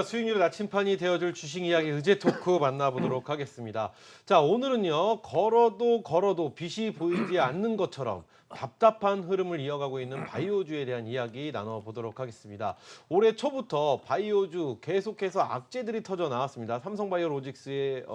수익률 나침판이 되어줄 주식 이야기 의제 토크 만나보도록 하겠습니다. 자, 오늘은요, 걸어도 빛이 보이지 않는 것처럼 답답한 흐름을 이어가고 있는 바이오주에 대한 이야기 나눠보도록 하겠습니다. 올해 초부터 바이오주 계속해서 악재들이 터져 나왔습니다. 삼성바이오로직스의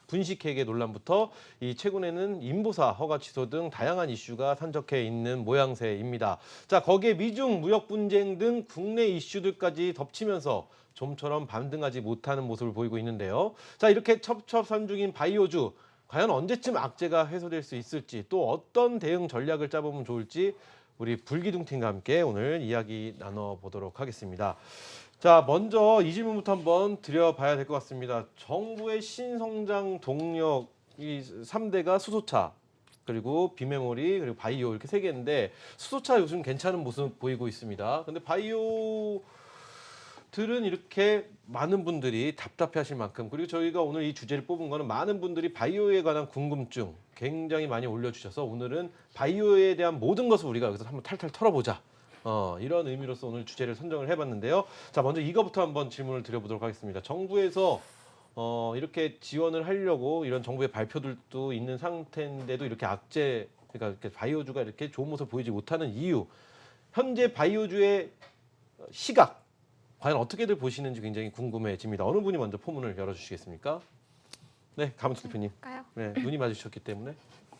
분식회계 논란부터 최근에는 인보사 허가 취소 등 다양한 이슈가 산적해 있는 모양새입니다. 자, 거기에 미중 무역 분쟁 등 국내 이슈들까지 덮치면서 좀처럼 반등하지 못하는 모습을 보이고 있는데요. 자, 이렇게 첩첩산중인 바이오주, 과연 언제쯤 악재가 해소될 수 있을지, 또 어떤 대응 전략을 짜보면 좋을지 우리 불기둥팀과 함께 오늘 이야기 나눠보도록 하겠습니다. 자, 먼저 이 질문부터 한번 드려봐야 될 것 같습니다. 정부의 신성장 동력 이 3대가 수소차, 그리고 비메모리, 그리고 바이오 이렇게 세 개인데 수소차 요즘 괜찮은 모습 보이고 있습니다. 근데 바이오 들은 이렇게 많은 분들이 답답해하실 만큼, 그리고 저희가 오늘 이 주제를 뽑은 거는 많은 분들이 바이오에 관한 궁금증 굉장히 많이 올려주셔서 오늘은 바이오에 대한 모든 것을 우리가 여기서 한번 탈탈 털어보자. 이런 의미로서 오늘 주제를 선정을 해봤는데요. 자, 먼저 이거부터 한번 질문을 드려보도록 하겠습니다. 정부에서 이렇게 지원을 하려고 이런 정부의 발표들도 있는 상태인데도 이렇게 악재, 그러니까 이렇게 바이오주가 이렇게 좋은 모습을 보이지 못하는 이유, 현재 바이오주의 시각, 과연 어떻게들 보시는지 굉장히 궁금해집니다. 어느 분이 먼저 포문을 열어주시겠습니까? 네, 가문수 대표님. 네, 눈이 마주쳤기 때문에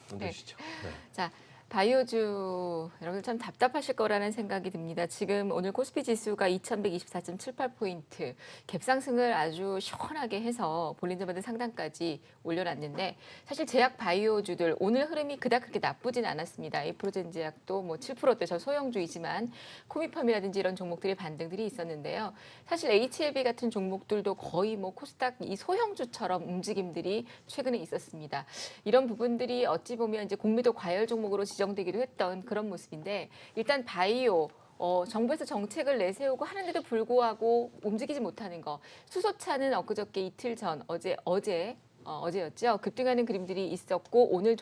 먼저 주시죠. 네. 자, 바이오주 여러분 참 답답하실 거라는 생각이 듭니다. 지금 오늘 코스피 지수가 2124.78포인트 갭상승을 아주 시원하게 해서 볼린저밴드 상단까지 올려놨는데, 사실 제약 바이오주들 오늘 흐름이 그닥 그렇게 나쁘진 않았습니다. 에이프로젠 제약도 뭐 7%대 저 소형주이지만 코미팜이라든지 이런 종목들이 반등들이 있었는데요. 사실 HLB 같은 종목들도 거의 뭐 코스닥 이 소형주처럼 움직임들이 최근에 있었습니다. 이런 부분들이 어찌 보면 이제 공미도 과열 종목으로 지정되기도 했던 그런 모습인데, 일단 바이오 정부에서 정책을 내세우고 하는데도 불구하고 움직이지 못하는 거, 수소차는 엊그저께 이틀 전 어제였죠. 급등하는 그림들이 있었고 오늘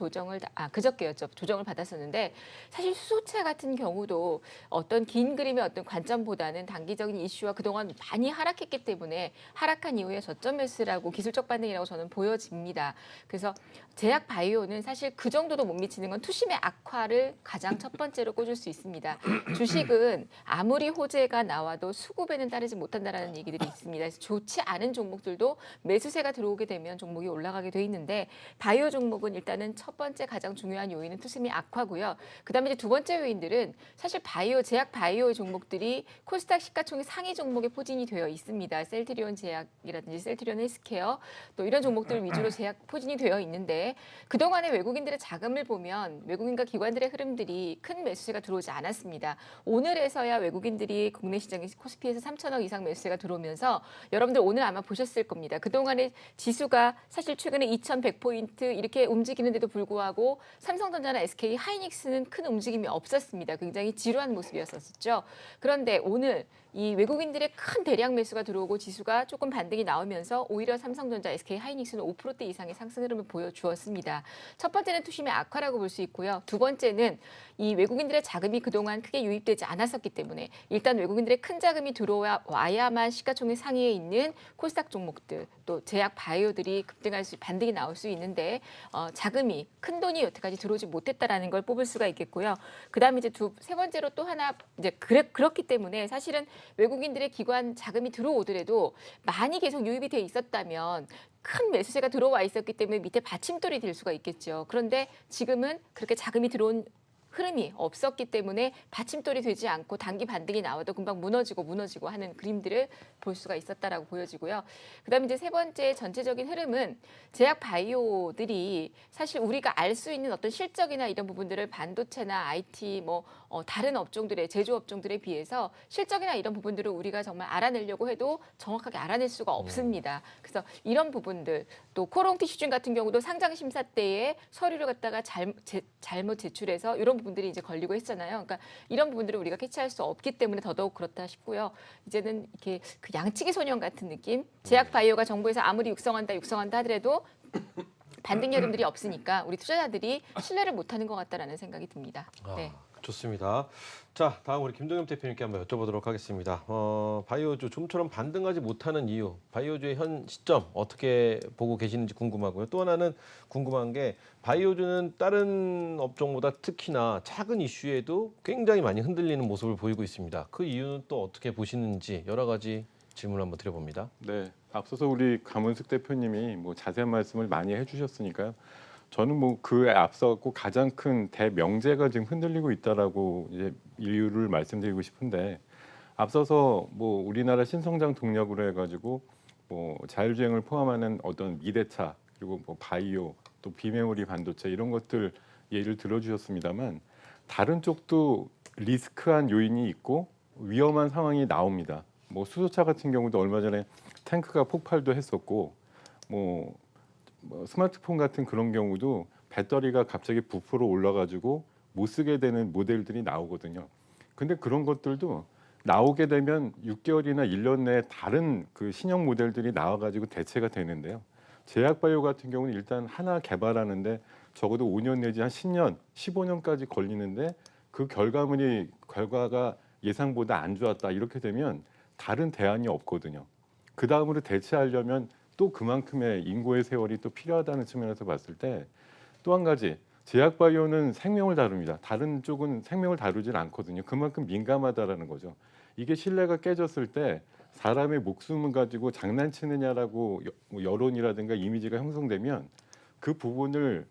그저께였죠. 조정을 받았었는데, 사실 수소차 같은 경우도 어떤 긴 그림의 어떤 관점보다는 단기적인 이슈와 그동안 많이 하락했기 때문에 하락한 이후에 저점 매수라고 기술적 반등이라고 저는 보여집니다. 그래서 제약 바이오는 사실 그 정도도 못 미치는 건 투심의 악화를 가장 첫 번째로 꽂을 수 있습니다. 주식은 아무리 호재가 나와도 수급에는 따르지 못한다는 얘기들이 있습니다. 그래서 좋지 않은 종목들도 매수세가 들어오게 되면 종목이 올라가게 돼 있는데, 바이오 종목은 일단은 첫 번째 가장 중요한 요인은 투심이 악화고요. 그다음에 이제 두 번째 요인들은 사실 제약 바이오 종목들이 코스닥 시가총액 상위 종목에 포진이 되어 있습니다. 셀트리온 제약이라든지 셀트리온 헬스케어 또 이런 종목들 위주로 제약 포진이 되어 있는데, 그동안의 외국인들의 자금을 보면 외국인과 기관들의 흐름들이 큰 매수세가 들어오지 않았습니다. 오늘에서야 외국인들이 국내 시장에 코스피에서 3천억 이상 매수세가 들어오면서 여러분들 오늘 아마 보셨을 겁니다. 그동안의 지수가 사실 최근에 2100포인트 이렇게 움직이는데도 불구하고 삼성전자나 SK 하이닉스는 큰 움직임이 없었습니다. 굉장히 지루한 모습이었었죠. 그런데 오늘 이 외국인들의 큰 대량 매수가 들어오고 지수가 조금 반등이 나오면서 오히려 삼성전자, SK 하이닉스는 5%대 이상의 상승 흐름을 보여주었습니다. 첫 번째는 투심의 악화라고 볼 수 있고요. 두 번째는 이 외국인들의 자금이 그동안 크게 유입되지 않았었기 때문에 일단 외국인들의 큰 자금이 들어와야만 시가총액 상위에 있는 코스닥 종목들 또 제약 바이오들이 반등이 나올 수 있는데, 자금이 큰 돈이 여태까지 들어오지 못했다라는 걸 뽑을 수가 있겠고요. 그다음에 이제 세 번째로 또 하나 이제 그렇기 때문에 사실은 외국인들의 기관 자금이 들어오더라도 많이 계속 유입이 돼 있었다면 큰 매수세가 들어와 있었기 때문에 밑에 받침돌이 될 수가 있겠죠. 그런데 지금은 그렇게 자금이 들어온 흐름이 없었기 때문에 받침돌이 되지 않고 단기 반등이 나와도 금방 무너지고 하는 그림들을 볼 수가 있었다라고 보여지고요. 그다음에 이제 세 번째 전체적인 흐름은 제약 바이오들이 사실 우리가 알 수 있는 어떤 실적이나 이런 부분들을 반도체나 IT 다른 업종들의 제조 업종들에 비해서 실적이나 이런 부분들을 우리가 정말 알아내려고 해도 정확하게 알아낼 수가 없습니다. 그래서 이런 부분들, 또 코롱티슈진 같은 경우도 상장 심사 때에 서류를 갖다가 잘못 제출해서 이런 부분들이 이제 걸리고 했잖아요. 그러니까 이런 부분들을 우리가 캐치할 수 없기 때문에 더더욱 그렇다 싶고요. 이제는 이렇게 그 양치기 소년 같은 느낌. 제약 바이오가 정부에서 아무리 육성한다 하더라도 반등 여름들이 없으니까 우리 투자자들이 신뢰를 못하는 것 같다라는 생각이 듭니다. 네. 좋습니다. 자, 다음 우리 김동엽 대표님께 한번 여쭤보도록 하겠습니다. 바이오주 좀처럼 반등하지 못하는 이유, 바이오주의 현 시점 어떻게 보고 계시는지 궁금하고요. 또 하나는 궁금한 게 바이오주는 다른 업종보다 특히나 작은 이슈에도 굉장히 많이 흔들리는 모습을 보이고 있습니다. 그 이유는 또 어떻게 보시는지 여러 가지 질문을 한번 드려봅니다. 네, 앞서서 우리 강문숙 대표님이 뭐 자세한 말씀을 많이 해주셨으니까요. 저는 뭐 그 앞서고 가장 큰 대명제가 지금 흔들리고 있다라고 이제 이유를 말씀드리고 싶은데, 앞서서 뭐 우리나라 신성장 동력으로 해가지고 뭐 자율주행을 포함하는 어떤 미래차, 그리고 뭐 바이오, 또 비메모리 반도체 이런 것들 예를 들어주셨습니다만, 다른 쪽도 리스크한 요인이 있고 위험한 상황이 나옵니다. 뭐 수소차 같은 경우도 얼마 전에 탱크가 폭발도 했었고, 뭐 스마트폰 같은 그런 경우도 배터리가 갑자기 부풀어 올라가지고 못 쓰게 되는 모델들이 나오거든요. 근데 그런 것들도 나오게 되면 6개월이나 1년 내에 다른 그 신형 모델들이 나와가지고 대체가 되는데요. 제약바이오 같은 경우는 일단 하나 개발하는데 적어도 5년 내지 한 10년, 15년까지 걸리는데, 그 결과가 예상보다 안 좋았다 이렇게 되면 다른 대안이 없거든요. 그 다음으로 대체하려면 또 그만큼의 인고의 세월이 또 필요하다는 측면에서 봤을 때, 또 한 가지 제약바이오는 생명을 다룹니다. 다른 쪽은 생명을 다루질 않거든요. 그만큼 민감하다라는 거죠. 이게 신뢰가 깨졌을 때 사람의 목숨을 가지고 장난치느냐라고 뭐 여론이라든가 이미지가 형성되면, 그 부분을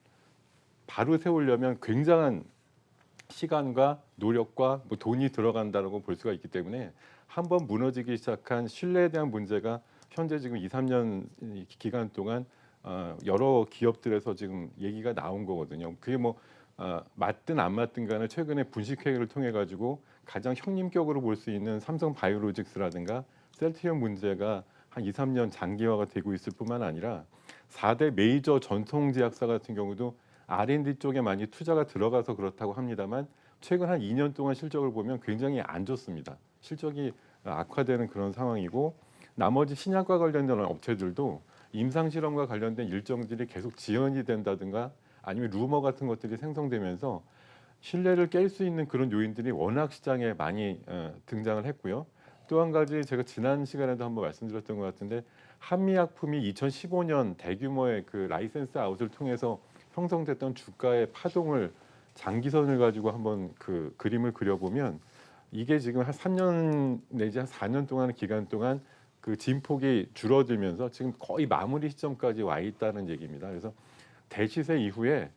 바로 세우려면 굉장한 시간과 노력과 뭐 돈이 들어간다고 볼 수가 있기 때문에, 한번 무너지기 시작한 신뢰에 대한 문제가 현재 지금 2, 3년 기간 동안 여러 기업들에서 지금 얘기가 나온 거거든요. 그게 뭐 맞든 안 맞든 간에 최근에 분식회계를 통해 가지고 가장 형님격으로 볼 수 있는 삼성 바이오로직스라든가 셀트리온 문제가 한 2, 3년 장기화가 되고 있을 뿐만 아니라 4대 메이저 전통 제약사 같은 경우도 R&D 쪽에 많이 투자가 들어가서 그렇다고 합니다만, 최근 한 2년 동안 실적을 보면 굉장히 안 좋습니다. 실적이 악화되는 그런 상황이고, 나머지 신약과 관련된 업체들도 임상실험과 관련된 일정들이 계속 지연이 된다든가 아니면 루머 같은 것들이 생성되면서 신뢰를 깰 수 있는 그런 요인들이 워낙 시장에 많이 등장을 했고요. 또 한 가지 제가 지난 시간에도 한번 말씀드렸던 것 같은데, 한미약품이 2015년 대규모의 그 라이센스 아웃을 통해서 형성됐던 주가의 파동을 장기선을 가지고 한번 그 그림을 그려보면, 이게 지금 한 3년 내지 한 4년 동안 기간 동안 그 진폭이 줄어들면서 지금 거의 마무리 시점까지 와 있다는 얘기입니다. 그래서 대시세 이후에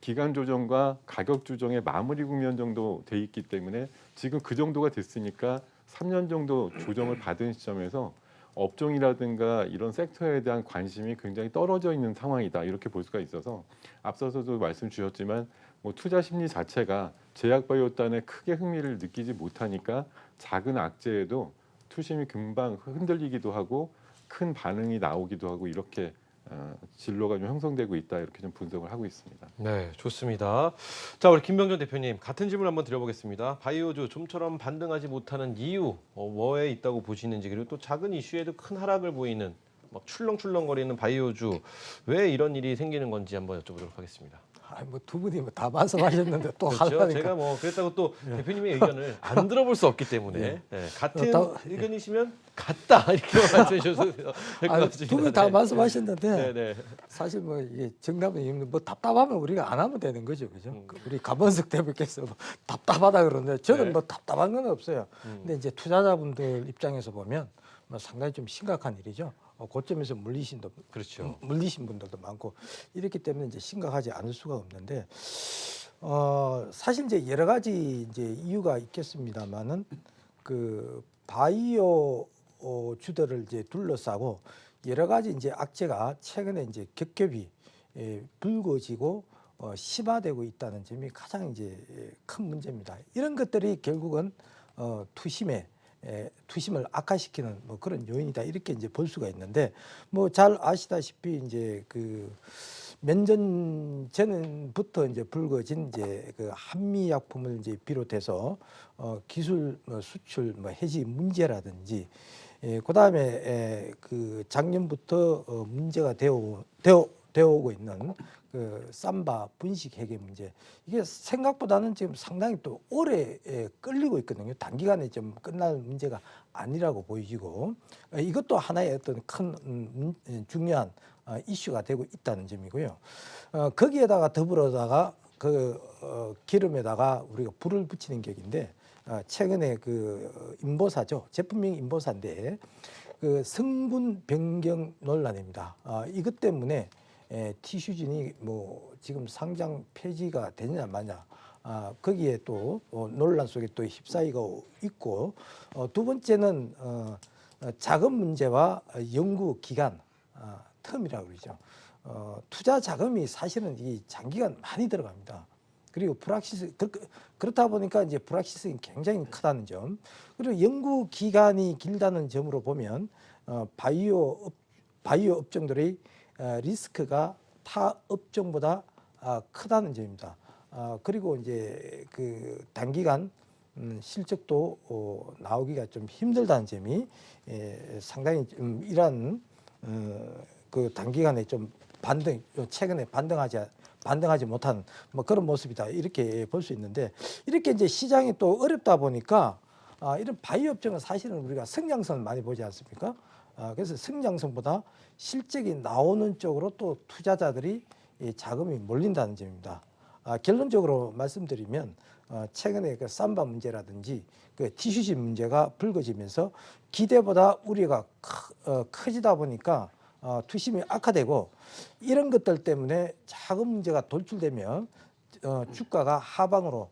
기간 조정과 가격 조정의 마무리 국면 정도 돼 있기 때문에, 지금 그 정도가 됐으니까 3년 정도 조정을 받은 시점에서 업종이라든가 이런 섹터에 대한 관심이 굉장히 떨어져 있는 상황이다 이렇게 볼 수가 있어서, 앞서서도 말씀 주셨지만 뭐 투자 심리 자체가 제약바이오단에 크게 흥미를 느끼지 못하니까 작은 악재에도 투심이 금방 흔들리기도 하고 큰 반응이 나오기도 하고, 이렇게 진로가 좀 형성되고 있다 이렇게 좀 분석을 하고 있습니다. 네, 좋습니다. 자, 우리 김병준 대표님 같은 질문 한번 드려보겠습니다. 바이오주 좀처럼 반등하지 못하는 이유 뭐에 있다고 보시는지, 그리고 또 작은 이슈에도 큰 하락을 보이는 막 출렁출렁거리는 바이오주 왜 이런 일이 생기는 건지 한번 여쭤보도록 하겠습니다. 뭐 두 분이 뭐 다 말씀하셨는데 또 그렇죠. 하려니까. 제가 뭐 그랬다고 또 대표님의 의견을 안 들어볼 수 없기 때문에 네, 같은 의견이시면 같다 이렇게 말씀해 주셔도 될 것 같습니다. 두 분 다 말씀하셨는데 네, 네. 사실 뭐 이게 정답은 뭐 답답하면 우리가 안 하면 되는 거죠, 그죠? 우리 가번석 대표께서 뭐 답답하다 그러는데 저는 네. 뭐 답답한 건 없어요. 근데 이제 투자자분들 입장에서 보면 뭐 상당히 좀 심각한 일이죠. 고점에서 그렇죠. 물리신 분들도 많고 이렇기 때문에 이제 심각하지 않을 수가 없는데, 사실 이제 여러 가지 이제 이유가 있겠습니다만은 그 바이오 주들을 이제 둘러싸고 여러 가지 이제 악재가 최근에 이제 겹겹이 불거지고 심화되고 있다는 점이 가장 이제 큰 문제입니다. 이런 것들이 결국은 투심을 악화시키는 뭐 그런 요인이다 이렇게 이제 볼 수가 있는데, 뭐 잘 아시다시피 이제 그 몇 년 전부터 이제 불거진 이제 그 한미약품을 이제 비롯해서 기술 수출 해지 문제라든지, 그다음에 그 작년부터 문제가 되어 되어오고 있는 그 삼바 분식 회계 문제, 이게 생각보다는 지금 상당히 또 오래 끌리고 있거든요. 단기간에 좀 끝날 문제가 아니라고 보이고, 이것도 하나의 어떤 큰 중요한 이슈가 되고 있다는 점이고요. 거기에다가 더불어다가 기름에다가 우리가 불을 붙이는 격인데, 최근에 그 인보사죠. 제품명 인보사인데 그 성분 변경 논란입니다. 이것 때문에 티슈진이 뭐 지금 상장 폐지가 되느냐 마냐, 거기에 또 논란 속에 또 휩싸이고 있고, 두 번째는 자금 문제와 연구 기간, 텀이라고 그러죠. 투자 자금이 사실은 이 장기간 많이 들어갑니다. 그리고 그렇다 보니까 이제 불확실성이 굉장히 크다는 점, 그리고 연구 기간이 길다는 점으로 보면 바이오 업종들의 리스크가 타 업종보다 크다는 점입니다. 그리고 이제 그 단기간 실적도 나오기가 좀 힘들다는 점이 상당히 이러한 그 단기간에 좀 최근에 반등하지 못한 뭐 그런 모습이다, 이렇게 볼 수 있는데, 이렇게 이제 시장이 또 어렵다 보니까 이런 바이오 업종은 사실은 우리가 성장성을 많이 보지 않습니까? 그래서 성장성보다 실적이 나오는 쪽으로 또 투자자들이 자금이 몰린다는 점입니다. 결론적으로 말씀드리면 최근에 그 삼바 문제라든지 그 티슈진 문제가 불거지면서 기대보다 우려가 커지다 보니까 투심이 악화되고, 이런 것들 때문에 자금 문제가 돌출되면 주가가 하방으로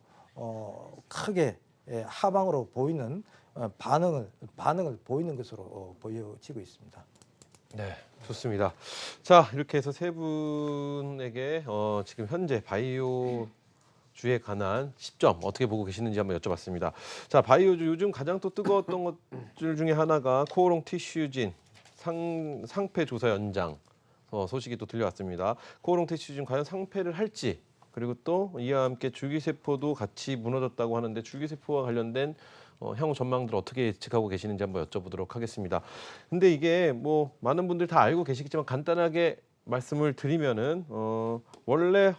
크게 하방으로 보이는 반응을 보이는 것으로 보여지고 있습니다. 네, 좋습니다. 자, 이렇게 해서 세 분에게 지금 현재 바이오주에 관한 시점 어떻게 보고 계시는지 한번 여쭤봤습니다. 자, 바이오주 요즘 가장 또 뜨거웠던 것들 중에 하나가 코오롱 티슈진 상패 조사 연장 소식이 또 들려왔습니다. 코오롱 티슈진 과연 상패를 할지, 그리고 또 이와 함께 줄기세포도 같이 무너졌다고 하는데 줄기세포와 관련된 향후 전망들 어떻게 예측하고 계시는지 한번 여쭤보도록 하겠습니다. 근데 이게 뭐 많은 분들 다 알고 계시겠지만 간단하게 말씀을 드리면은 원래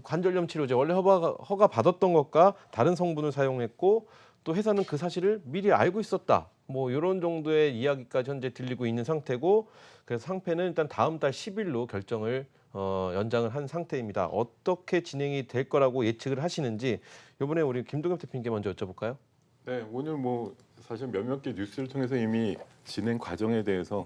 관절염 치료제 원래 허가 받았던 것과 다른 성분을 사용했고, 또 회사는 그 사실을 미리 알고 있었다, 뭐 이런 정도의 이야기까지 현재 들리고 있는 상태고, 그래서 상패는 일단 다음 달 10일로 결정을 연장을 한 상태입니다. 어떻게 진행이 될 거라고 예측을 하시는지 이번에 우리 김동엽 대표님께 먼저 여쭤볼까요? 네, 오늘 뭐 사실 몇몇 개 뉴스를 통해서 이미 진행 과정에 대해서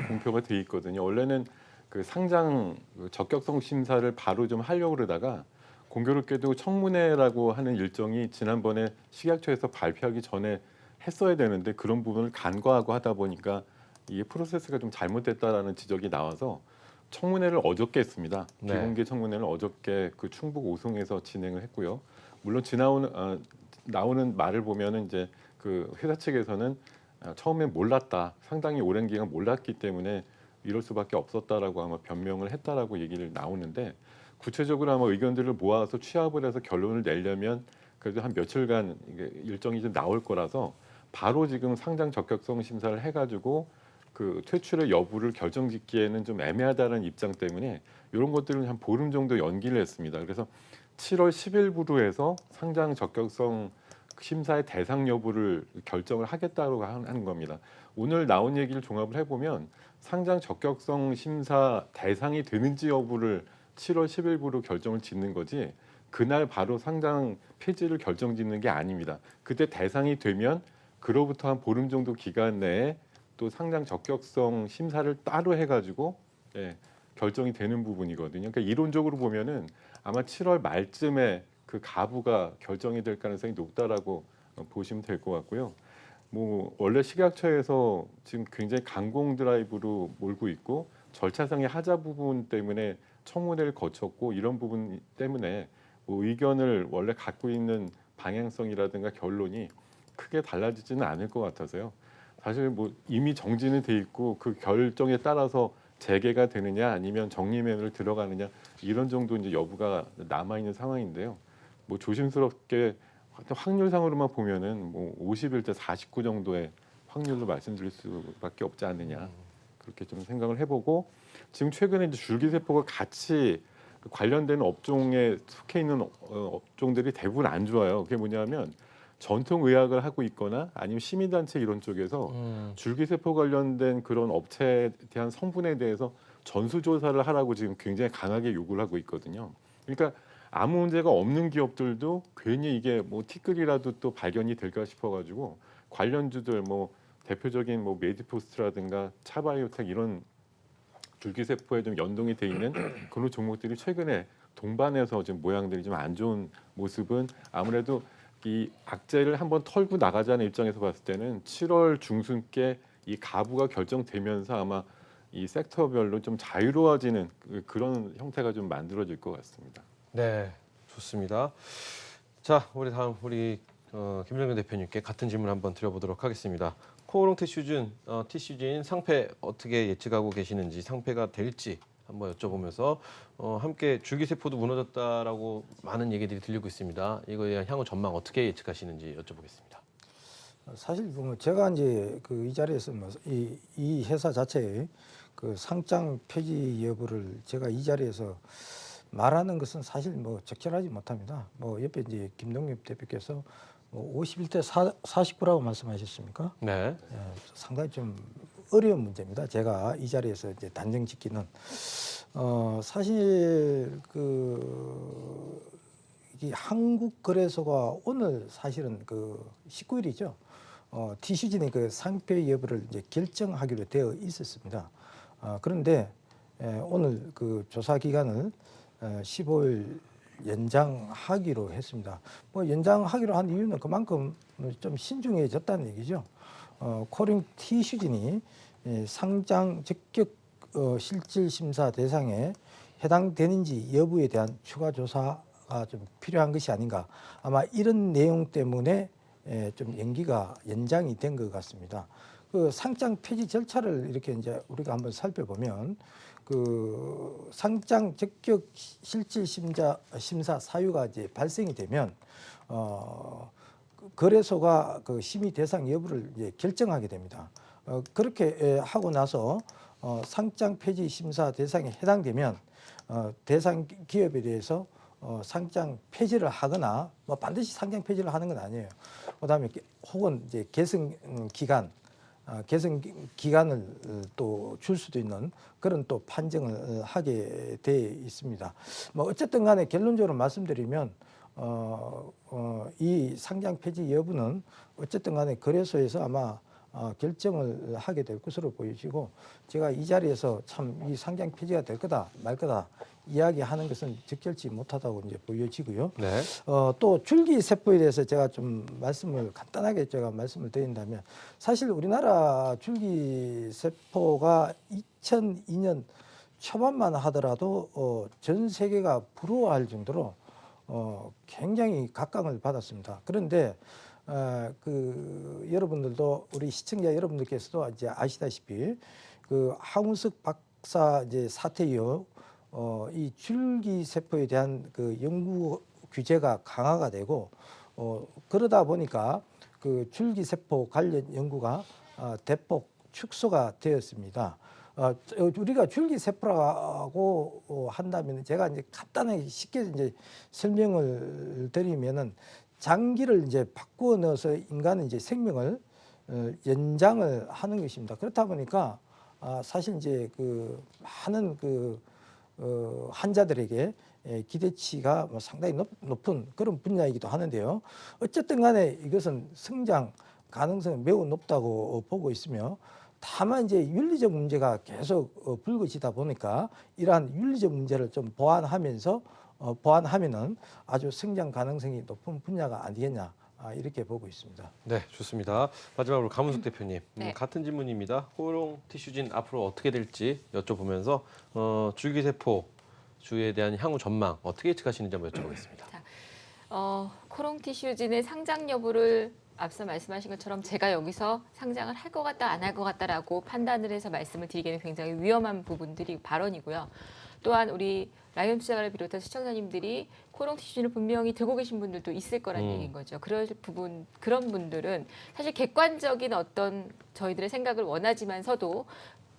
공표가 돼 있거든요. 원래는 그 상장 적격성 심사를 바로 좀 하려고 그러다가 공교롭게도 청문회라고 하는 일정이 지난번에 식약처에서 발표하기 전에 했어야 되는데 그런 부분을 간과하고 하다 보니까 이게 프로세스가 좀 잘못됐다라는 지적이 나와서 청문회를 어저께 했습니다. 네. 비공개 청문회를 어저께 그 충북 오송에서 진행을 했고요. 물론 나오는 말을 보면은 이제 그 회사 측에서는 처음에 몰랐다, 상당히 오랜 기간 몰랐기 때문에 이럴 수밖에 없었다라고 아마 변명을 했다라고 얘기를 나오는데, 구체적으로 아마 의견들을 모아서 취합을 해서 결론을 내려면 그래도 한 며칠간 이게 일정이 좀 나올 거라서 바로 지금 상장 적격성 심사를 해가지고 그 퇴출의 여부를 결정짓기에는 좀 애매하다는 입장 때문에 이런 것들은 한 보름 정도 연기를 했습니다. 그래서 7월 10일부로 해서 상장 적격성 심사의 대상 여부를 결정을 하겠다고 하는 겁니다. 오늘 나온 얘기를 종합을 해보면 상장 적격성 심사 대상이 되는지 여부를 7월 10일부로 결정을 짓는 거지 그날 바로 상장 폐지를 결정짓는 게 아닙니다. 그때 대상이 되면 그로부터 한 보름 정도 기간 내에 또 상장 적격성 심사를 따로 해가지고 결정이 되는 부분이거든요. 그러니까 이론적으로 보면은 아마 7월 말쯤에 그 가부가 결정이 될 가능성이 높다라고 보시면 될 것 같고요. 뭐 원래 식약처에서 지금 굉장히 강공 드라이브로 몰고 있고 절차상의 하자 부분 때문에 청문회를 거쳤고, 이런 부분 때문에 뭐 의견을 원래 갖고 있는 방향성이라든가 결론이 크게 달라지지는 않을 것 같아서요. 사실 뭐 이미 정지는 돼 있고 그 결정에 따라서 재개가 되느냐 아니면 정리면으로 들어가느냐 이런 정도 이제 여부가 남아 있는 상황인데요. 뭐 조심스럽게 확률상으로만 보면은 뭐 51대 49 정도의 확률로 말씀드릴 수밖에 없지 않느냐 그렇게 좀 생각을 해보고 지금 최근에 이제 줄기세포가 같이 관련된 업종에 속해 있는 업종들이 대부분 안 좋아요. 그게 뭐냐면 전통의학을 하고 있거나 아니면 시민단체 이런 쪽에서 줄기세포 관련된 그런 업체에 대한 성분에 대해서 전수조사를 하라고 지금 굉장히 강하게 요구를 하고 있거든요. 그러니까 아무 문제가 없는 기업들도 괜히 이게 뭐 티끌이라도 또 발견이 될까 싶어가지고 관련주들 뭐 대표적인 뭐 메디포스트라든가 차바이오텍 이런 줄기세포에 좀 연동이 돼 있는 그런 종목들이 최근에 동반해서 지금 모양들이 좀 안 좋은 모습은 아무래도 이 악재를 한번 털고 나가자는 입장에서 봤을 때는 7월 중순께 이 가부가 결정되면서 아마 이 섹터별로 좀 자유로워지는 그런 형태가 좀 만들어질 것 같습니다. 네, 좋습니다. 자, 우리 다음 김정근 대표님께 같은 질문 한번 드려보도록 하겠습니다. 코오롱 티슈진 상패 어떻게 예측하고 계시는지, 상패가 될지 한번 여쭤보면서 함께 줄기세포도 무너졌다라고 많은 얘기들이 들리고 있습니다. 이거에 대한 향후 전망 어떻게 예측하시는지 여쭤보겠습니다. 사실 뭐 제가 이제 이 자리에서 이 회사 자체의 그 상장 폐지 여부를 제가 이 자리에서 말하는 것은 사실 뭐 적절하지 못합니다. 뭐 옆에 이제 김동엽 대표께서 51대 49라고 말씀하셨습니까? 네. 예, 상당히 좀 어려운 문제입니다. 제가 이 자리에서 이제 단정 짓기는 사실 이 한국거래소가 오늘 사실은 19일이죠. 티슈진의 그 상표 여부를 이제 결정하기로 되어 있었습니다. 그런데 오늘 그 조사 기간을 15일 연장하기로 했습니다. 뭐 연장하기로 한 이유는 그만큼 좀 신중해졌다는 얘기죠. 코오롱 티슈진이 상장 적격 실질 심사 대상에 해당되는지 여부에 대한 추가 조사가 좀 필요한 것이 아닌가. 아마 이런 내용 때문에 좀 연장이 된 것 같습니다. 그 상장 폐지 절차를 이렇게 이제 우리가 한번 살펴보면 그 상장 적격 실질 심사 사유가 이제 발생이 되면 거래소가 그 심의 대상 여부를 이제 결정하게 됩니다. 그렇게 하고 나서 상장 폐지 심사 대상에 해당되면 대상 기업에 대해서 상장 폐지를 하거나 뭐 반드시 상장 폐지를 하는 건 아니에요. 그다음에 혹은 이제 개선 기간을 또 줄 수도 있는 그런 또 판정을 하게 돼 있습니다. 뭐 어쨌든 간에 결론적으로 말씀드리면 이 상장 폐지 여부는 어쨌든 간에 거래소에서 아마 결정을 하게 될 것으로 보이시고, 제가 이 자리에서 참 이 상장 폐지가 될 거다 말 거다 이야기하는 것은 적절치 못하다고 이제 보여지고요. 네. 또 줄기세포에 대해서 제가 좀 간단하게 제가 말씀을 드린다면, 사실 우리나라 줄기세포가 2002년 초반만 하더라도 전 세계가 부러워할 정도로 굉장히 각광을 받았습니다. 그런데 여러분들도, 우리 시청자 여러분들께서도 이제 아시다시피 하운석 박사 이제 사태 이후 이 줄기세포에 대한 연구 규제가 강화가 되고 그러다 보니까 줄기세포 관련 연구가 대폭 축소가 되었습니다. 우리가 줄기세포라고 한다면, 제가 이제 간단하게 쉽게 이제 설명을 드리면은, 장기를 이제 바꾸어 넣어서 인간은 이제 생명을 연장을 하는 것입니다. 그렇다 보니까 사실 이제 많은 환자들에게 기대치가 상당히 높은 그런 분야이기도 하는데요. 어쨌든 간에 이것은 성장 가능성이 매우 높다고 보고 있으며, 다만 이제 윤리적 문제가 계속 불거지다 보니까 이러한 윤리적 문제를 좀 보완하면은 아주 성장 가능성이 높은 분야가 아니겠냐, 이렇게 보고 있습니다. 네, 좋습니다. 마지막으로 강문숙 대표님, 네. 같은 질문입니다. 코오롱 티슈진 앞으로 어떻게 될지 여쭤보면서 줄기세포 주에 대한 향후 전망 어떻게 예측하시는지 한번 여쭤보겠습니다. 코오롱 티슈진의 상장 여부를 앞서 말씀하신 것처럼 제가 여기서 상장을 할 것 같다, 안 할 것 같다라고 판단을 해서 말씀을 드리기는 굉장히 위험한 부분들이 발언이고요. 또한 우리 라이언 투자가를 비롯한 시청자님들이 코오롱 티슈진을 분명히 들고 계신 분들도 있을 거란 얘기인 거죠. 그런 분들은 사실 객관적인 어떤 저희들의 생각을 원하지만서도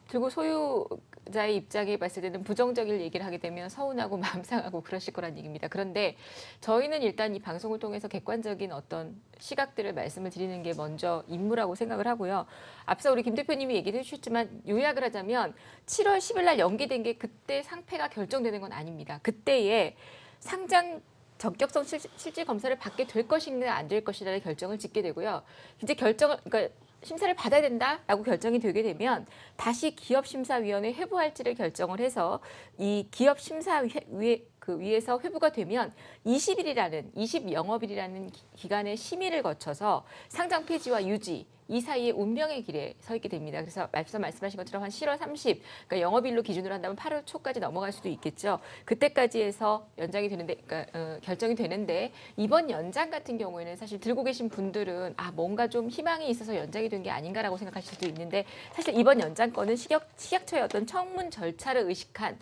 들고 소유자의 입장에 봤을 때는 부정적인 얘기를 하게 되면 서운하고 마음 상하고 그러실 거란 얘기입니다. 그런데 저희는 일단 이 방송을 통해서 객관적인 어떤 시각들을 말씀을 드리는 게 먼저 임무라고 생각을 하고요. 앞서 우리 김 대표님이 얘기를 해주셨지만 요약을 하자면 7월 10일 날 연기된 게 그때 상패가 결정되는 건 아닙니다. 그때에 상장 적격성 실질 검사를 받게 될 것인가 안 될 것이라는 결정을 짓게 되고요. 이제 그러니까 심사를 받아야 된다라고 결정이 되게 되면 다시 기업심사위원회 회부할지를 결정을 해서 이 기업심사위에서 회부가 되면 20영업일이라는 기간의 심의를 거쳐서 상장 폐지와 유지 이 사이에 운명의 길에 서 있게 됩니다. 그래서 앞서 말씀하신 것처럼 한 7월 30, 그러니까 영업일로 기준으로 한다면 8월 초까지 넘어갈 수도 있겠죠. 그때까지 해서 연장이 되는데, 그러니까 결정이 되는데 이번 연장 같은 경우에는 사실 들고 계신 분들은 뭔가 좀 희망이 있어서 연장이 된 게 아닌가라고 생각하실 수도 있는데 사실 이번 연장권은 식약처의 어떤 청문 절차를 의식한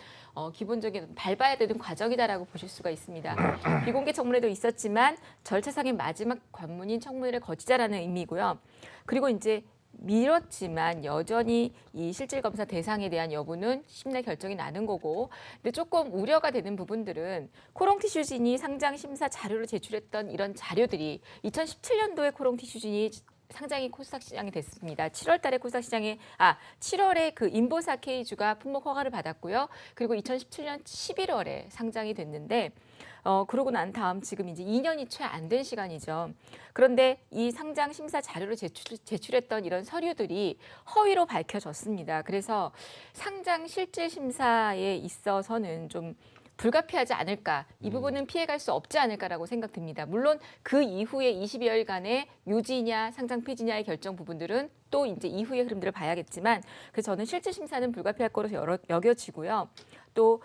기본적인 밟아야 되는 과정이다라고 보실 수가 있습니다. 비공개 청문회도 있었지만 절차상의 마지막 관문인 청문회를 거치자라는 의미고요. 그리고 이제 미뤘지만 여전히 이 실질검사 대상에 대한 여부는 심내 결정이 나는 거고, 근데 조금 우려가 되는 부분들은 코롱티슈진이 상장 심사 자료로 제출했던 이런 자료들이 2017년도에 코롱티슈진이 상장이 코스닥 시장이 됐습니다. 7월 달에 코스닥 시장에 7월에 그 인보사 K주가 품목 허가를 받았고요. 그리고 2017년 11월에 상장이 됐는데 그러고 난 다음 지금 이제 2년이 채 안 된 시간이죠. 그런데 이 상장 심사 자료를 제출했던 이런 서류들이 허위로 밝혀졌습니다. 그래서 상장 실질 심사에 있어서는 좀 불가피하지 않을까, 이 부분은 피해갈 수 없지 않을까라고 생각됩니다. 물론 그 이후에 20여일간의 유지냐 상장 폐지냐의 결정 부분들은 또 이제 이후의 흐름들을 봐야겠지만, 그래서 저는 실질 심사는 불가피할 거로 여겨지고요. 또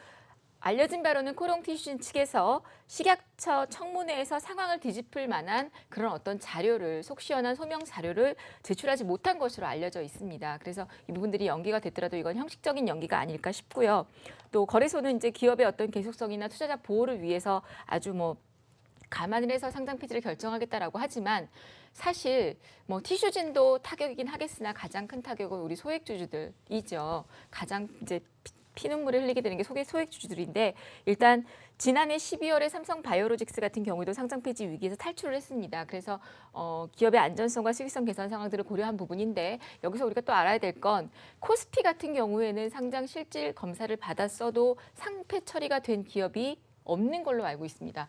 알려진 바로는 코롱티슈진 측에서 식약처 청문회에서 상황을 뒤집을 만한 그런 어떤 자료를, 속 시원한 소명 자료를 제출하지 못한 것으로 알려져 있습니다. 그래서 이 부분들이 연기가 됐더라도 이건 형식적인 연기가 아닐까 싶고요. 또 거래소는 이제 기업의 어떤 계속성이나 투자자 보호를 위해서 아주 감안을 해서 상장 폐지를 결정하겠다라고 하지만 사실 티슈진도 타격이긴 하겠으나 가장 큰 타격은 우리 소액주주들이죠. 가장 이제 피눈물을 흘리게 되는 게 소액주주들인데, 일단 지난해 12월에 삼성바이오로직스 같은 경우에도 상장 폐지 위기에서 탈출을 했습니다. 그래서 기업의 안전성과 수익성 개선 상황들을 고려한 부분인데, 여기서 우리가 또 알아야 될 건 코스피 같은 경우에는 상장 실질 검사를 받았어도 상패 처리가 된 기업이 없는 걸로 알고 있습니다.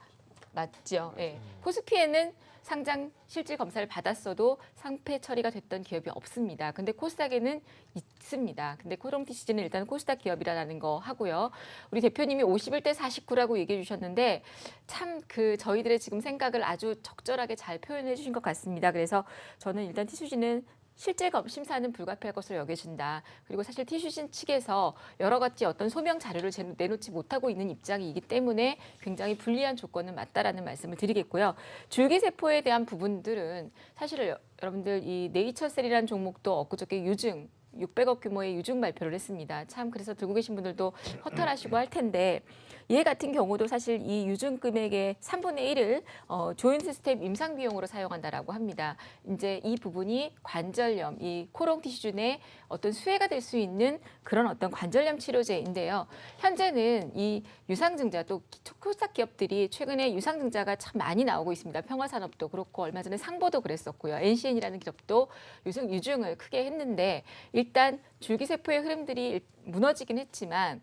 맞죠? 예. 코스피에는 상장 실질 검사를 받았어도 상패 처리가 됐던 기업이 없습니다. 근데 코스닥에는 있습니다. 근데 코롱티슈진은 일단 코스닥 기업이라는 거 하고요. 우리 대표님이 51대 49라고 얘기해 주셨는데 참 저희들의 지금 생각을 아주 적절하게 잘 표현해 주신 것 같습니다. 그래서 저는 일단 티슈진은 실질 심사는 불가피할 것으로 여겨진다. 그리고 사실 티슈진 측에서 여러 가지 어떤 소명 자료를 내놓지 못하고 있는 입장이기 때문에 굉장히 불리한 조건은 맞다라는 말씀을 드리겠고요. 줄기세포에 대한 부분들은 사실 여러분들 이 네이처셀이라는 종목도 엊그저께 유증 600억 규모의 유증 발표를 했습니다. 참 그래서 들고 계신 분들도 허탈하시고 할 텐데, 얘 같은 경우도 사실 이 유증 금액의 3분의 1을 조인 시스템 임상 비용으로 사용한다라고 합니다. 이제 이 부분이 관절염, 이 코롱티슈진의 어떤 수혜가 될 수 있는 그런 어떤 관절염 치료제인데요. 현재는 이 유상증자, 또 코스닥 기업들이 최근에 유상증자가 참 많이 나오고 있습니다. 평화산업도 그렇고 얼마 전에 상보도 그랬었고요. NCN이라는 기업도 유증을 크게 했는데, 일단 줄기세포의 흐름들이 무너지긴 했지만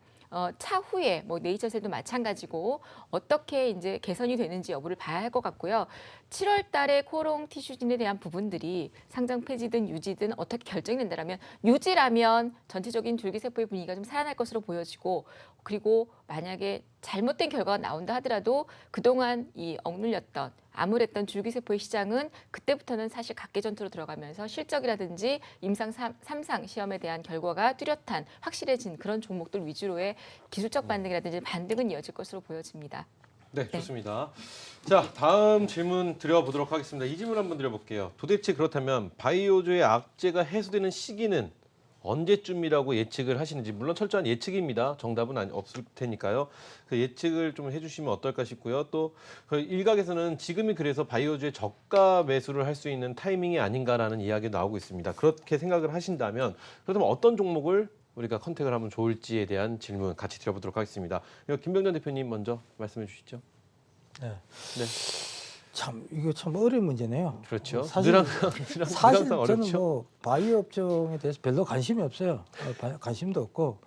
차후에 네이처셀도 마찬가지고 어떻게 이제 개선이 되는지 여부를 봐야 할 것 같고요. 7월 달에 코롱티슈진에 대한 부분들이 상장 폐지든 유지든 어떻게 결정이 된다면, 유지라면 전체적인 줄기세포의 분위기가 좀 살아날 것으로 보여지고, 그리고 만약에 잘못된 결과가 나온다 하더라도 그동안 이 억눌렸던 암울했던 줄기세포의 시장은 그때부터는 사실 각계전투로 들어가면서 실적이라든지 임상 3상 시험에 대한 결과가 뚜렷한 확실해진 그런 종목들 위주로의 기술적 반등이라든지 반등은 이어질 것으로 보여집니다. 네, 좋습니다. 자, 다음 질문 드려보도록 하겠습니다. 이 질문 한번 드려볼게요. 도대체 그렇다면 바이오주의 악재가 해소되는 시기는 언제쯤이라고 예측을 하시는지, 물론 철저한 예측입니다. 정답은 없을 테니까요. 그 예측을 좀 해주시면 어떨까 싶고요. 또 일각에서는 지금이 그래서 바이오주의 저가 매수를 할 수 있는 타이밍이 아닌가라는 이야기 나오고 있습니다. 그렇게 생각을 하신다면, 그렇다면 어떤 종목을 우리가 컨택을 하면 좋을지에 대한 질문 같이 드려보도록 하겠습니다. 김병전 대표님 먼저 말씀해 주시죠. 네. 네, 참 이거 참 어려운 문제네요. 그렇죠. 사실 늘 사실 항상 저는 어렵죠. 뭐 바이오 업종에 대해서 별로 관심이 없어요. 관심도 없고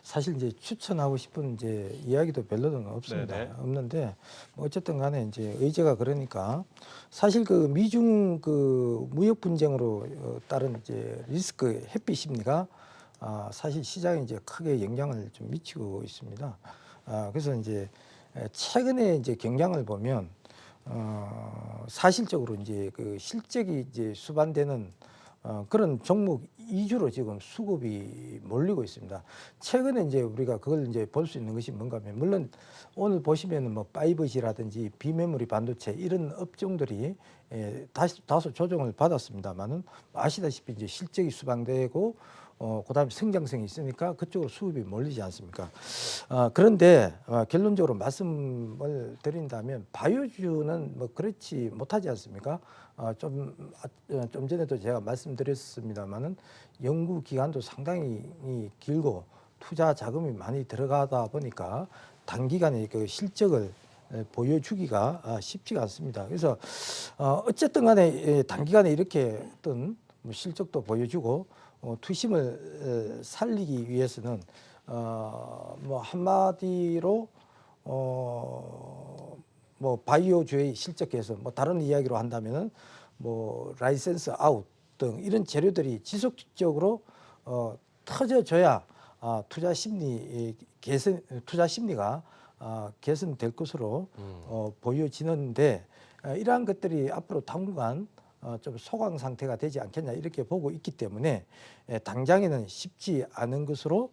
사실 이제 추천하고 싶은 이제 이야기도 별로는 없습니다. 네네. 없는데 뭐 어쨌든 간에 이제 의제가 그러니까 사실 그 미중 그 무역 분쟁으로 따른 이제 리스크 회피 심리가 사실 시장에 이제 크게 영향을 좀 미치고 있습니다. 그래서 이제 최근에 이제 경향을 보면 사실적으로 이제 그 실적이 이제 수반되는 그런 종목 위주로 지금 수급이 몰리고 있습니다. 최근에 이제 우리가 그걸 이제 볼 수 있는 것이 뭔가 하면 물론 오늘 보시면은 뭐 5G라든지 비메모리 반도체 이런 업종들이 다소 조정을 받았습니다만은 아시다시피 이제 실적이 수반되고 그다음에 성장성이 있으니까 그쪽으로 수급이 몰리지 않습니까? 그런데 결론적으로 말씀을 드린다면 바이오주는 뭐 그렇지 못하지 않습니까? 좀 전에도 제가 말씀드렸습니다만은 연구 기간도 상당히 길고 투자 자금이 많이 들어가다 보니까 단기간에 그 실적을 보여주기가 쉽지가 않습니다. 그래서 어쨌든 간에 단기간에 이렇게 어떤 뭐 실적도 보여주고 투심을 살리기 위해서는 뭐 한마디로 뭐 바이오주의 실적 개선, 뭐 다른 이야기로 한다면은 뭐 라이센스 아웃 등 이런 재료들이 지속적으로 터져줘야 투자 심리가 개선될 것으로 보여지는데 이러한 것들이 앞으로 당분간 좀 소강 상태가 되지 않겠냐 이렇게 보고 있기 때문에 당장에는 쉽지 않은 것으로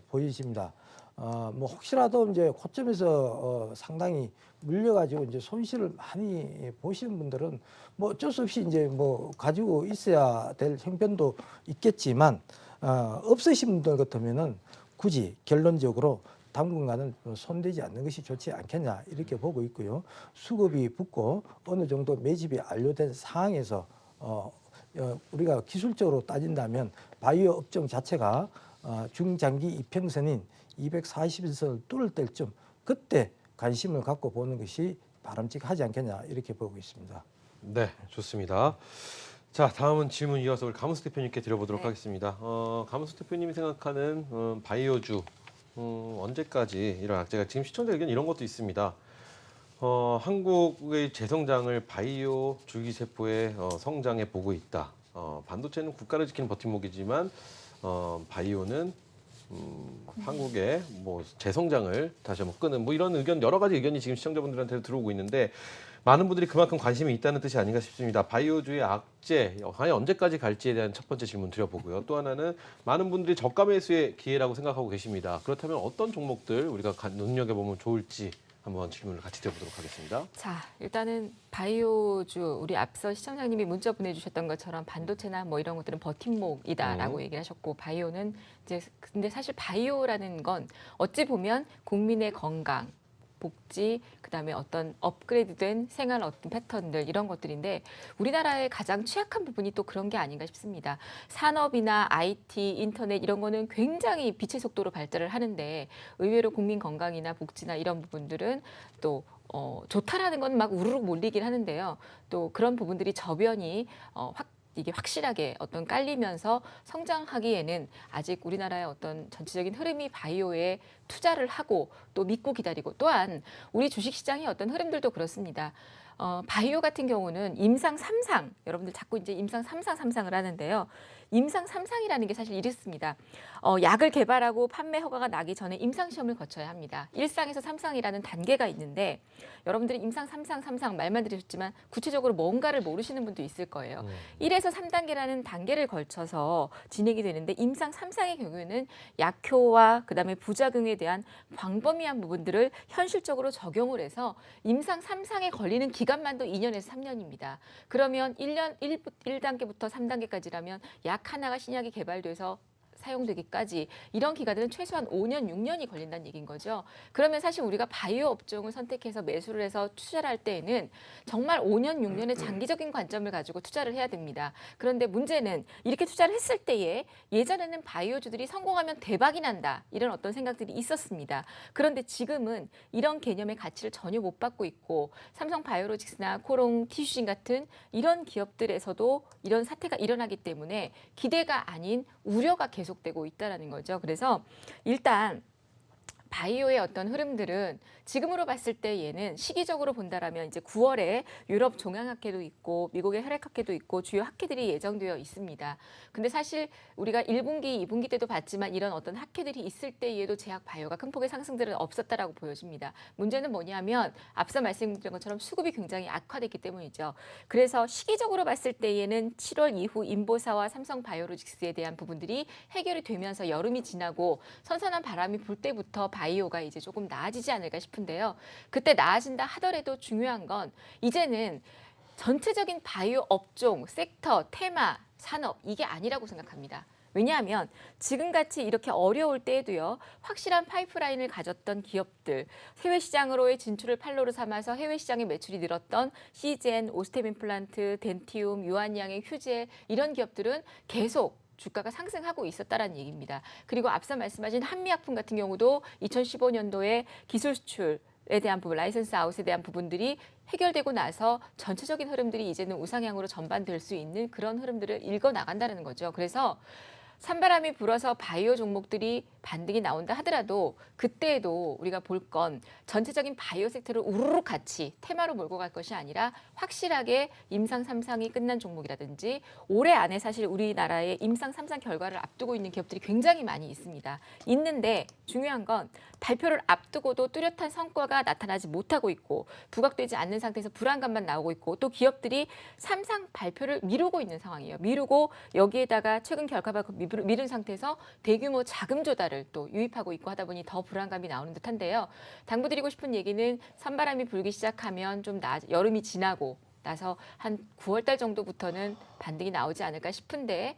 보여집니다. 뭐 혹시라도 이제 고점에서 상당히 물려가지고 이제 손실을 많이 보시는 분들은 뭐 어쩔 수 없이 이제 뭐 가지고 있어야 될 형편도 있겠지만 없으신 분들 같으면은 굳이 결론적으로 당분간은 손대지 않는 것이 좋지 않겠냐 이렇게 보고 있고요. 수급이 붙고 어느 정도 매집이 완료된 상황에서 우리가 기술적으로 따진다면 바이오 업종 자체가 중장기 이평선인 240일선을 뚫을 때쯤 그때 관심을 갖고 보는 것이 바람직하지 않겠냐 이렇게 보고 있습니다. 네, 좋습니다. 자, 다음은 질문 이어서 우리 가문수 대표님께 드려보도록 네. 하겠습니다. 가문수 대표님이 생각하는 바이오주 언제까지 일어날까? 제가 지금 시청자 의견 이런 것도 있습니다. 한국의 재성장을 바이오 줄기세포의 성장에 보고 있다. 반도체는 국가를 지키는 버팀목이지만 바이오는 한국의 뭐 재성장을 다시 한번 끄는 뭐 이런 의견 여러 가지 의견이 지금 시청자분들한테 들어오고 있는데 많은 분들이 그만큼 관심이 있다는 뜻이 아닌가 싶습니다. 바이오주의 악재 과연 언제까지 갈지에 대한 첫 번째 질문 드려보고요. 또 하나는 많은 분들이 저가 매수의 기회라고 생각하고 계십니다. 그렇다면 어떤 종목들 우리가 눈여겨보면 좋을지 한번 질문을 같이 드려보도록 하겠습니다. 자, 일단은 바이오주 우리 앞서 시청자님이 문자 보내주셨던 것처럼 반도체나 뭐 이런 것들은 버팀목이다라고 얘기를 하셨고 바이오는 이제 근데 사실 바이오라는 건 어찌 보면 국민의 건강 복지, 그다음에 어떤 업그레이드된 생활 어떤 패턴들 이런 것들인데 우리나라의 가장 취약한 부분이 또 그런 게 아닌가 싶습니다. 산업이나 IT, 인터넷 이런 거는 굉장히 빛의 속도로 발달을 하는데 의외로 국민 건강이나 복지나 이런 부분들은 또 좋다라는 건 막 우르르 몰리긴 하는데요. 또 그런 부분들이 저변이 이게 확실하게 어떤 깔리면서 성장하기에는 아직 우리나라의 어떤 전체적인 흐름이 바이오에 투자를 하고 또 믿고 기다리고 또한 우리 주식시장의 어떤 흐름들도 그렇습니다. 바이오 같은 경우는 임상 3상, 여러분들 자꾸 이제 임상 3상, 3상을 하는데요. 임상 3상이라는 게 사실 이렇습니다. 약을 개발하고 판매 허가가 나기 전에 임상 시험을 거쳐야 합니다. 1상에서 3상이라는 단계가 있는데 여러분들이 임상 3상, 3상 말만 들으셨지만 구체적으로 뭔가를 모르시는 분도 있을 거예요. 1에서 3단계라는 단계를 걸쳐서 진행이 되는데 임상 3상의 경우에는 약효와 그다음에 부작용에 대한 광범위한 부분들을 현실적으로 적용을 해서 임상 3상에 걸리는 기간만도 2년에서 3년입니다. 그러면 1단계부터 3단계까지라면 약 하나가 신약이 개발돼서 사용되기까지 이런 기간들은 최소한 5년, 6년이 걸린다는 얘기인 거죠. 그러면 사실 우리가 바이오 업종을 선택해서 매수를 해서 투자를 할 때에는 정말 5년, 6년의 장기적인 관점을 가지고 투자를 해야 됩니다. 그런데 문제는 이렇게 투자를 했을 때에 예전에는 바이오주들이 성공하면 대박이 난다 이런 어떤 생각들이 있었습니다. 그런데 지금은 이런 개념의 가치를 전혀 못 받고 있고 삼성 바이오로직스나 코롱, 티슈진 같은 이런 기업들에서도 이런 사태가 일어나기 때문에 기대가 아닌 우려가 계속되고 있다는 거죠. 그래서 일단 바이오의 어떤 흐름들은 지금으로 봤을 때 얘는 시기적으로 본다라면 이제 9월에 유럽 종양학회도 있고 미국의 혈액학회도 있고 주요 학회들이 예정되어 있습니다. 근데 사실 우리가 1분기, 2분기 때도 봤지만 이런 어떤 학회들이 있을 때에도 제약 바이오가 큰 폭의 상승들은 없었다라고 보여집니다. 문제는 뭐냐면 앞서 말씀드린 것처럼 수급이 굉장히 악화됐기 때문이죠. 그래서 시기적으로 봤을 때에는 7월 이후 인보사와 삼성 바이오로직스에 대한 부분들이 해결이 되면서 여름이 지나고 선선한 바람이 불 때부터 바이오가 이제 조금 나아지지 않을까 싶은데요. 그때 나아진다 하더라도 중요한 건 이제는 전체적인 바이오 업종, 섹터, 테마, 산업 이게 아니라고 생각합니다. 왜냐하면 지금같이 이렇게 어려울 때에도요. 확실한 파이프라인을 가졌던 기업들, 해외 시장으로의 진출을 판로로 삼아서 해외 시장의 매출이 늘었던 시젠, 오스템 임플란트, 덴티움, 유한양행, 휴젤 이런 기업들은 계속 주가가 상승하고 있었다라는 얘기입니다. 그리고 앞서 말씀하신 한미약품 같은 경우도 2015년도에 기술 수출에 대한 부분, 라이선스 아웃에 대한 부분들이 해결되고 나서 전체적인 흐름들이 이제는 우상향으로 전반될 수 있는 그런 흐름들을 읽어 나간다는 거죠. 그래서 찬바람이 불어서 바이오 종목들이 반등이 나온다 하더라도 그때에도 우리가 볼 건 전체적인 바이오 섹터를 우르르 같이 테마로 몰고 갈 것이 아니라 확실하게 임상 3상이 끝난 종목이라든지 올해 안에 사실 우리나라의 임상 3상 결과를 앞두고 있는 기업들이 굉장히 많이 있습니다. 있는데 중요한 건 발표를 앞두고도 뚜렷한 성과가 나타나지 못하고 있고 부각되지 않는 상태에서 불안감만 나오고 있고 또 기업들이 3상 발표를 미루고 있는 상황이에요. 미루고 여기에다가 최근 결과가 미룬 상태에서 대규모 자금 조달을 또 유입하고 있고 하다 보니 더 불안감이 나오는 듯한데요. 당부드리고 싶은 얘기는 찬바람이 불기 시작하면 좀 여름이 지나고 나서 한 9월 달 정도부터는 반등이 나오지 않을까 싶은데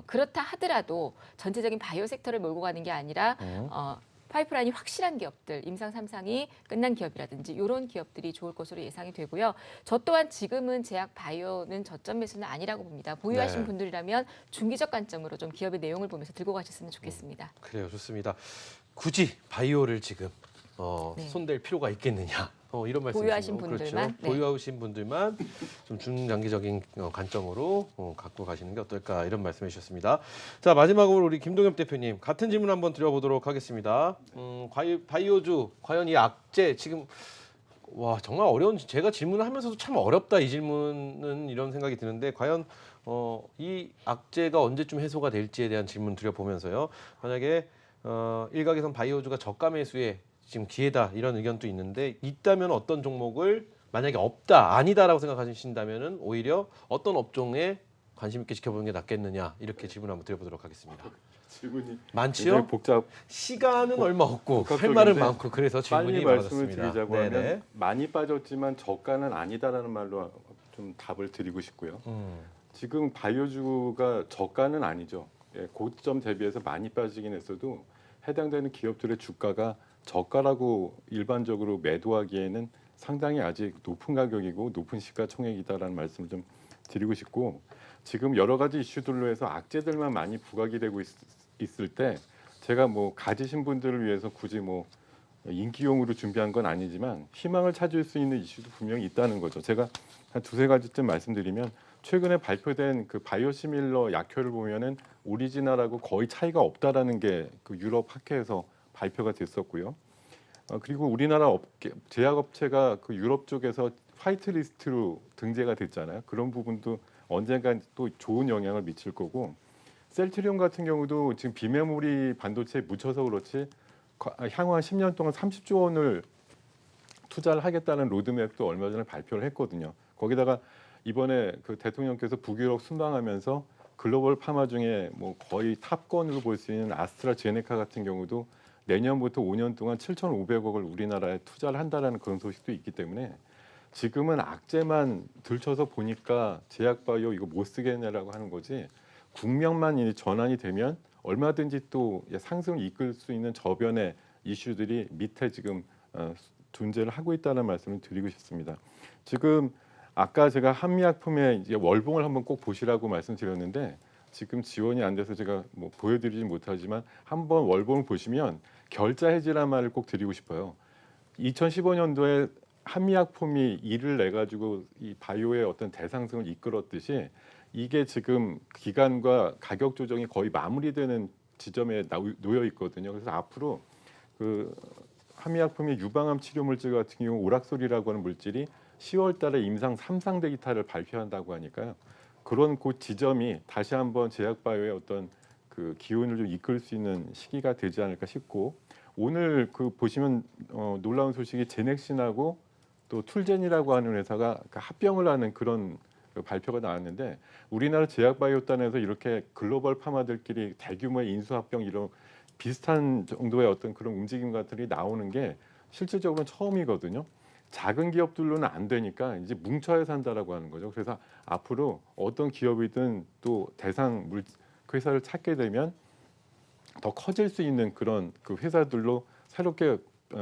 그렇다 하더라도 전체적인 바이오 섹터를 몰고 가는 게 아니라 파이프라인이 확실한 기업들, 임상 3상이 끝난 기업이라든지 이런 기업들이 좋을 것으로 예상이 되고요. 저 또한 지금은 제약 바이오는 저점 매수는 아니라고 봅니다. 보유하신 네. 분들이라면 중기적 관점으로 좀 기업의 내용을 보면서 들고 가셨으면 좋겠습니다. 그래요, 좋습니다. 굳이 바이오를 지금 네. 손댈 필요가 있겠느냐? 이런 말씀이시죠. 보유하신 분들만, 그렇죠. 네. 보유하신 분들만 좀 중장기적인 관점으로 갖고 가시는 게 어떨까 이런 말씀해 주셨습니다. 자, 마지막으로 우리 김동엽 대표님 같은 질문 한번 드려보도록 하겠습니다. 바이오주 과연 이 악재 지금 와 정말 어려운 제가 질문을 하면서도 참 어렵다 이 질문은 이런 생각이 드는데 과연 이 악재가 언제쯤 해소가 될지에 대한 질문 드려보면서요. 만약에 일각에선 바이오주가 저가 매수에 지금 기회다 이런 의견도 있는데 있다면 어떤 종목을 만약에 없다 아니다라고 생각하신다면은 오히려 어떤 업종에 관심 있게 지켜보는 게 낫겠느냐 이렇게 질문 한번 드려보도록 하겠습니다. 질문이 많지요? 굉장히 복잡. 시간은 얼마 없고 할 복합적인데 말은 많고 그래서 질문이 빨리 말씀을 많았습니다. 드리자고 네네. 하면 많이 빠졌지만 저가는 아니다라는 말로 좀 답을 드리고 싶고요. 지금 바이오주가 저가는 아니죠. 예, 고점 대비해서 많이 빠지긴 했어도 해당되는 기업들의 주가가 저가라고 일반적으로 매도하기에는 상당히 아직 높은 가격이고 높은 시가총액이다라는 말씀을 좀 드리고 싶고 지금 여러 가지 이슈들로 해서 악재들만 많이 부각이 되고 있을 때 제가 뭐 가지신 분들을 위해서 굳이 뭐 인기용으로 준비한 건 아니지만 희망을 찾을 수 있는 이슈도 분명히 있다는 거죠. 제가 한 두세 가지쯤 말씀드리면 최근에 발표된 그 바이오시밀러 약효를 보면은 오리지널하고 거의 차이가 없다라는 게 그 유럽 학회에서 발표가 됐었고요. 그리고 우리나라 제약업체가 그 유럽 쪽에서 화이트리스트로 등재가 됐잖아요. 그런 부분도 언젠가 또 좋은 영향을 미칠 거고 셀트리온 같은 경우도 지금 비메모리 반도체에 묻혀서 그렇지 향후 한 10년 동안 30조 원을 투자를 하겠다는 로드맵도 얼마 전에 발표를 했거든요. 거기다가 이번에 그 대통령께서 북유럽 순방하면서 글로벌 파마 중에 뭐 거의 탑건으로 볼 수 있는 아스트라제네카 같은 경우도 내년부터 5년 동안 7,500억을 우리나라에 투자를 한다라는 그런 소식도 있기 때문에 지금은 악재만 들춰서 보니까 제약바이오 이거 못 쓰겠냐라고 하는 거지 국면만 전환이 되면 얼마든지 또 상승을 이끌 수 있는 저변의 이슈들이 밑에 지금 존재를 하고 있다는 말씀을 드리고 싶습니다. 지금 아까 제가 한미약품의 이제 월봉을 한번 꼭 보시라고 말씀드렸는데 지금 지원이 안 돼서 제가 뭐 보여드리지 못하지만 한번 월봉을 보시면 결자 해지란 말을 꼭 드리고 싶어요. 2015년도에 한미약품이 이를 내 가지고 이 바이오의 어떤 대상승을 이끌었듯이 이게 지금 기간과 가격 조정이 거의 마무리되는 지점에 놓여 있거든요. 그래서 앞으로 그 한미약품의 유방암 치료 물질 같은 경우 오락솔이라고 하는 물질이 10월달에 임상 3상대 기타를 발표한다고 하니까요. 그런 그 지점이 다시 한번 제약바이오의 어떤 그 기운을 좀 이끌 수 있는 시기가 되지 않을까 싶고 오늘 그 보시면 놀라운 소식이 제넥신하고 또 툴젠이라고 하는 회사가 합병을 하는 그런 그 발표가 나왔는데 우리나라 제약바이오단에서 이렇게 글로벌 파마들끼리 대규모의 인수합병 이런 비슷한 정도의 어떤 그런 움직임 같은 게 나오는 게 실질적으로는 처음이거든요. 작은 기업들로는 안 되니까 이제 뭉쳐야 산다라고 하는 거죠. 그래서 앞으로 어떤 기업이든 또 대상 회사를 찾게 되면 더 커질 수 있는 그런 그 회사들로 새롭게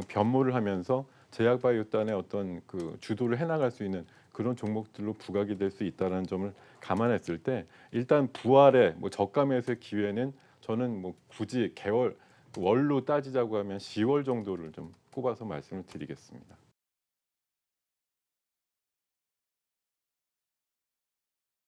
변모를 하면서 제약바이오단의 어떤 그 주도를 해나갈 수 있는 그런 종목들로 부각이 될 수 있다는 점을 감안했을 때 일단 부활의 뭐 저가 매수의 기회는 저는 뭐 굳이 월로 따지자고 하면 10월 정도를 좀 꼽아서 말씀을 드리겠습니다.